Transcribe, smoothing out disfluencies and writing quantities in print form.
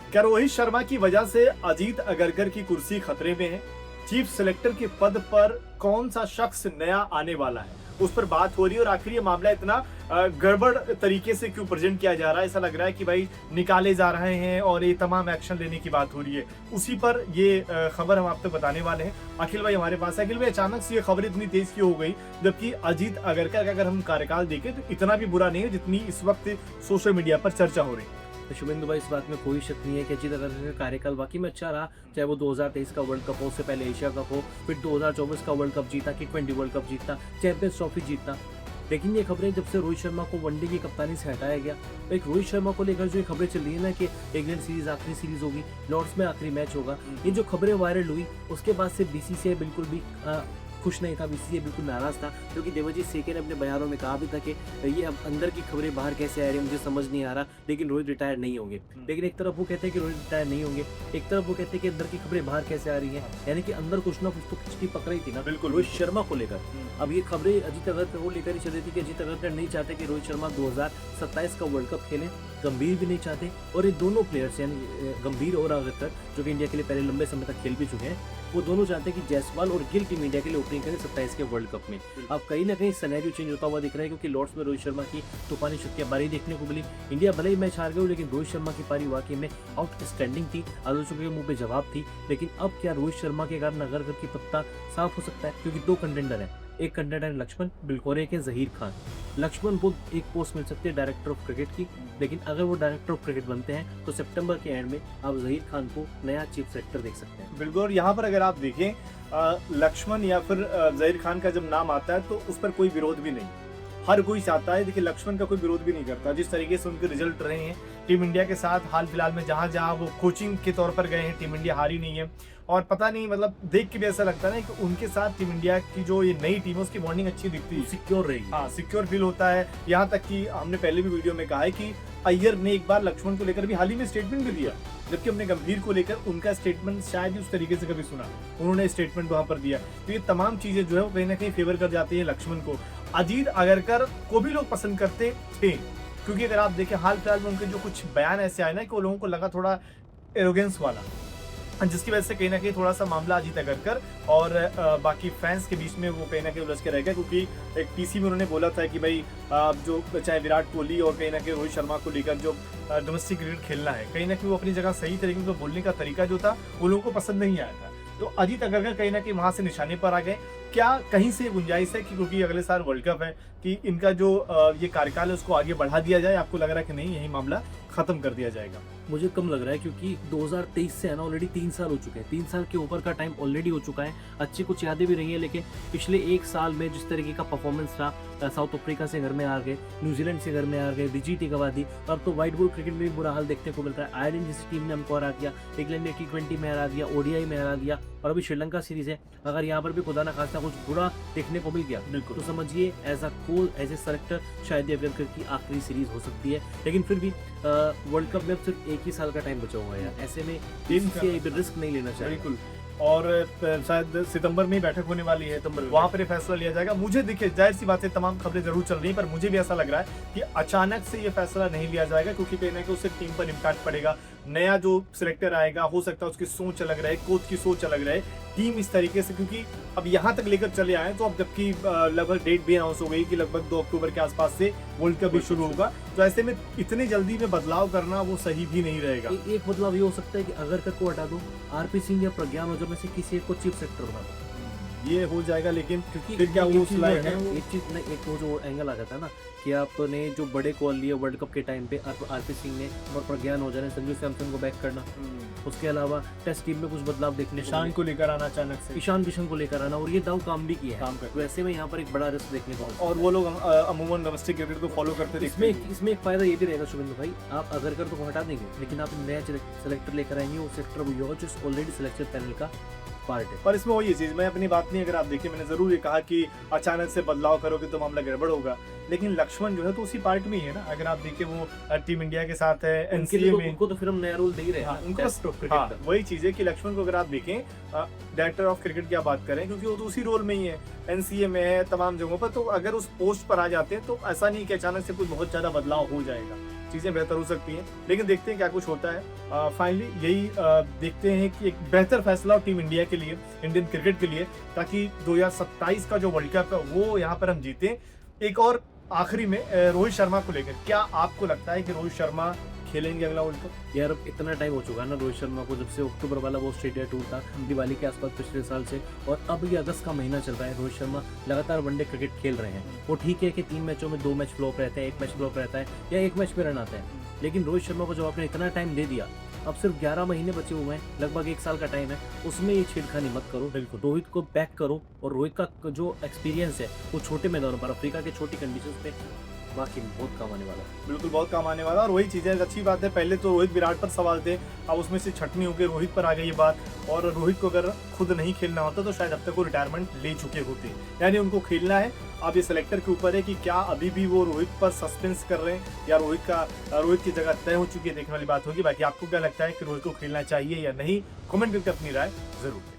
क्या रोहित शर्मा की वजह से अजीत अगरकर की कुर्सी खतरे में है? चीफ सेलेक्टर के पद पर कौन सा शख्स नया आने वाला है, उस पर बात हो रही है। और आखिर ये मामला इतना गड़बड़ तरीके से क्यों प्रेजेंट किया जा रहा है, ऐसा लग रहा है कि भाई निकाले जा रहे हैं और ये तमाम एक्शन लेने की बात हो रही है। उसी पर ये खबर हम आप तक बताने वाले हैं। अखिल भाई हमारे पास है। अखिल भाई, अचानक से ये खबर इतनी तेज क्यों हो गई, जबकि अजीत अगरकर का अगर हम कार्यकाल देखें तो इतना भी बुरा नहीं है जितनी इस वक्त सोशल मीडिया पर चर्चा हो रही है। तो शुभेंदु भाई, इस बात में कोई शक नहीं है कि अजीत अगरकर का कार्यकाल वाकई में अच्छा रहा। चाहे वो 2023 का वर्ल्ड कप हो, उससे पहले एशिया कप हो, फिर 2024 का वर्ल्ड कप जीता, T20 वर्ल्ड कप जीता, चैंपियंस ट्रॉफी जीता। लेकिन ये खबरें जब से रोहित शर्मा को वनडे की कप्तानी से हटाया गया, तो एक रोहित शर्मा को लेकर जो ये खबरें चल रही है ना कि इंग्लैंड सीरीज आखिरी सीरीज होगी, लॉर्ड्स में आखिरी मैच होगा, ये जो खबरें वायरल हुई उसके बाद से बीसीसीआई बिल्कुल भी खुश नहीं था। बीसीसीआई बिल्कुल नाराज था, क्योंकि देवजीत सेके ने अपने बयानों में कहा भी था कि ये अब अंदर की खबरें बाहर कैसे आ रही है मुझे समझ नहीं आ रहा, लेकिन रोहित रिटायर नहीं होंगे। लेकिन एक तरफ वो कहते हैं कि रोहित रिटायर नहीं होंगे, एक तरफ वो कहते हैं कि अंदर की खबरें बाहर कैसे आ रही हैं, यानी कि अंदर कुछ ना कुछ तो खिचड़ी पक रही थी ना बिल्कुल रोहित शर्मा को लेकर। अब ये खबरें अजीत अगरकर को लेकर ही चल रही थी कि अजीत अगरकर नहीं चाहते कि रोहित शर्मा 2027 का वर्ल्ड कप खेलें, गंभीर भी नहीं चाहते। और ये दोनों प्लेयर्स यानी गंभीर और अगरकर, जो कि इंडिया के लिए पहले लंबे समय तक खेल भी चुके हैं, वो दोनों चाहते हैं कि जायसवाल और गिल टीम इंडिया के लिए ओपनिंग करें 27 के वर्ल्ड कप में। अब कहीं ना कहीं सिनेरियो चेंज होता हुआ दिख रहा है, क्योंकि लॉर्ड्स में रोहित शर्मा की तूफानी शक्तियां बारी देखने को मिली। इंडिया भले ही मैच हार गई, लेकिन रोहित शर्मा की पारी वाकई में आउटस्टैंडिंग थी, आलोचकों के मुंह पे जवाब थी। लेकिन अब क्या रोहित शर्मा के कारण अगरकर की पत्ता साफ हो सकता है, क्योंकि दो कंटेंडर हैं, एक कंटेंडर है लक्ष्मण बिल्कुल और एक है जहीर खान। लक्ष्मण को एक पोस्ट मिल सकती है डायरेक्टर ऑफ क्रिकेट की, लेकिन अगर वो डायरेक्टर ऑफ क्रिकेट बनते हैं तो सितंबर के एंड में आप जहीर खान को नया चीफ सेलेक्टर देख सकते हैं। बिल्कुल। और यहाँ पर अगर आप देखें लक्ष्मण या फिर जहीर खान का जब नाम आता है तो उस पर कोई विरोध भी नहीं, हर कोई चाहता है। देखिए, लक्ष्मण का कोई विरोध भी नहीं करता। जिस तरीके से उनके रिजल्ट रहे हैं टीम इंडिया के साथ, हाल फिलहाल में जहां जहां वो कोचिंग के तौर पर गए हैं, टीम इंडिया हारी नहीं है। और पता नहीं, मतलब देख के भी ऐसा लगता है ना कि उनके साथ टीम इंडिया की जो ये नई टीम है उसकी बॉन्डिंग अच्छी दिखती है, सिक्योर रहेगी। हाँ, सिक्योर फील होता है। यहाँ तक कि हमने पहले भी वीडियो में कहा है कि अय्यर ने एक बार लक्ष्मण को लेकर भी हाल ही में स्टेटमेंट भी दिया, जबकि हमने गंभीर को लेकर उनका स्टेटमेंट शायद ही उस तरीके से कभी सुना, उन्होंने स्टेटमेंट वहां पर दिया। तो ये तमाम चीजें जो है वो कहीं ना कहीं फेवर कर जाती है लक्ष्मण को। अजीत अगरकर को भी लोग पसंद करते थे, क्योंकि अगर आप देखें हाल फिलहाल में उनके जो कुछ बयान ऐसे आए ना कि वो लोगों को लगा थोड़ा एरोगेंस वाला, जिसकी वजह से कहीं ना कहीं थोड़ा सा मामला अजीत अगरकर और बाकी फैंस के बीच में वो कहीं ना कहीं उलझ के रह गया। क्योंकि एक पीसी में उन्होंने बोला था कि भाई जो चाहे विराट कोहली और कहीं ना कहीं रोहित शर्मा को लेकर जो डोमेस्टिक क्रिकेट खेलना है, कहीं ना कहीं वो अपनी जगह सही तरीके से बोलने का तरीका जो था वो लोगों को पसंद नहीं आया था। तो अजीत अगरकर कहीं ना कहीं वहां से निशाने पर आ गए। क्या कहीं से गुंजाइश है कि क्योंकि अगले साल वर्ल्ड कप है कि इनका जो ये कार्यकाल है उसको आगे बढ़ा दिया जाए? आपको लग रहा है कि नहीं, यही मामला खत्म कर दिया जाएगा? मुझे कम लग रहा है, क्योंकि 2023 से है ना ऑलरेडी 3 साल हो चुके हैं, 3 साल के ऊपर का टाइम ऑलरेडी हो चुका है। अच्छी कुछ यादें भी रही हैं, लेकिन पिछले एक साल में जिस तरीके का परफॉर्मेंस रहा, साउथ अफ्रीका से घर में आ गए, न्यूजीलैंड से घर में आ गए, विजीटी गवा दी, अब तो व्हाइट बॉल क्रिकेट में भी बुरा हाल देखने को मिलता है। आयरलैंड जैसी टीम ने हमको हरा दिया, इंग्लैंड ने T20 में हरा दिया, ODI में हरा दिया, और अभी श्रीलंका सीरीज है। अगर यहाँ पर भी खुदा ना खास्ता कुछ बुरा देखने को मिल गया तो समझिए एज ए सेलेक्टर शायद अगरकर की आखिरी सीरीज हो सकती है। लेकिन फिर भी वर्ल्ड कप में अब सिर्फ एक ही साल का टाइम बचा हुआ है यार, ऐसे में रिस्क नहीं लेना चाहिए। बिल्कुल। और शायद सितंबर में ही बैठक होने वाली है, तो वहां पर फैसला लिया जाएगा। मुझे देखिए, जाहिर सी बात है तमाम खबरें जरूर चल रही हैं, पर मुझे भी ऐसा लग रहा है कि अचानक से ये फैसला नहीं लिया जाएगा, क्योंकि कहीं ना कहीं उससे टीम पर इम्पैक्ट पड़ेगा। नया जो सिलेक्टर आएगा, हो सकता है उसकी सोच अलग रहे, कोच की सोच अलग रहे, टीम इस तरीके से, क्योंकि अब यहाँ तक लेकर चले आए तो अब जबकि लगभग डेट भी अनाउंस हो गई कि लगभग 2 अक्टूबर के आसपास से वर्ल्ड कप भी शुरू होगा, तो ऐसे में इतनी जल्दी में बदलाव करना वो सही भी नहीं रहेगा। एक बदलाव ये हो सकता है कि अगरकर को हटा दो, आरपी सिंह या प्रज्ञान ओझा में से किसी एक को चीफ सेलेक्टर बना दो, ये हो जाएगा। लेकिन क्योंकि फिर क्या वो एक चीज ना, एक वो जो एंगल आ जाता है ना कि आपने जो बड़े कॉल लिए वर्ल्ड कप के टाइम पे, आरपी सिंह ने और प्रज्ञान ओझा ने संजू सैमसन को बैक करना, उसके अलावा टेस्ट टीम में कुछ बदलाव देखने ईशान को लेकर आना अचानक से, ईशान किशन को लेकर आना, और ये दाव काम भी किया है। तो ऐसे में यहाँ पर एक बड़ा रिस्क देखने को, और वो लोग अमूमन डोमेस्टिक क्रिकेट को फॉलो करते इसमें एक फायदा ये भी रहेगा शुभेंदु भाई, आप अगरकर तो हटा देंगे, लेकिन आप नया सेलेक्टर लेकर आएंगे, वो सेलेक्टर वही होगा जो ऑलरेडी सिलेक्शन पैनल का पार्ट है। पर इसमें वही चीज, मैं अपनी बात नहीं, अगर आप देखिए मैंने जरूर ये कहा कि अचानक से बदलाव करोगे तो मामला गड़बड़ होगा, लेकिन लक्ष्मण जो है तो उसी पार्ट में ही है ना। अगर आप देखिए वो टीम इंडिया के साथ है, एनसीए में, उनको तो फिर हम नया रोल दे ही रहे हैं उनको वही चीज है कि लक्ष्मण को अगर आप देखें डायरेक्टर ऑफ क्रिकेट की आप बात करें, क्योंकि वो तो उसी रोल में ही है, एनसीए में है, तमाम जगहों पर, तो अगर उस पोस्ट पर आ जाते हैं तो ऐसा नहीं कि अचानक से कुछ बहुत ज्यादा बदलाव हो जाएगा। चीज़ें बेहतर हो सकती हैं, लेकिन देखते हैं क्या कुछ होता है। फाइनली यही देखते हैं कि एक बेहतर फैसला हो टीम इंडिया के लिए, इंडियन क्रिकेट के लिए, ताकि 2027 का जो वर्ल्ड कप है वो यहाँ पर हम जीतें। एक और आखिरी में रोहित शर्मा को लेकर क्या आपको लगता है कि रोहित शर्मा खेलेंगे अगला वर्ल्ड कप? यार अब इतना टाइम हो चुका है ना रोहित शर्मा को, जब से अक्टूबर वाला वो ऑस्ट्रेलिया टूर था दिवाली के आसपास पिछले साल से, और अब ये अगस्त का महीना चल रहा है। रोहित शर्मा लगातार वनडे क्रिकेट खेल रहे हैं। वो ठीक है कि 3 मैचों में 2 मैच फ्लॉप रहते हैं, 1 मैच फ्लॉप रहता है या 1 मैच में रन आते हैं, लेकिन रोहित शर्मा को जब आपने इतना टाइम दे दिया, अब सिर्फ 11 महीने बचे हुए हैं, लगभग 1 साल का टाइम है, उसमें ये छेड़खानी मत करो। बिल्कुल रोहित को बैक करो, और रोहित का जो एक्सपीरियंस है वो छोटे मैदानों पर, अफ्रीका के छोटी कंडीशंस पे वाकई में बहुत काम आने वाला है। बिल्कुल बहुत काम आने वाला, और वही चीज़ें अच्छी बात है। पहले तो रोहित विराट पर सवाल थे, अब उसमें से छटनी होकर रोहित पर आ गई ये बात, और रोहित को अगर खुद नहीं खेलना होता तो शायद अब तक वो रिटायरमेंट ले चुके होते, यानी उनको खेलना है। अब ये सेलेक्टर के ऊपर है कि क्या अभी भी वो रोहित पर सस्पेंस कर रहे हैं या रोहित की जगह तय हो चुकी है, देखने वाली बात होगी। बाकी आपको क्या लगता है कि रोहित को खेलना चाहिए या नहीं? कमेंट करके अपनी राय जरूर दें।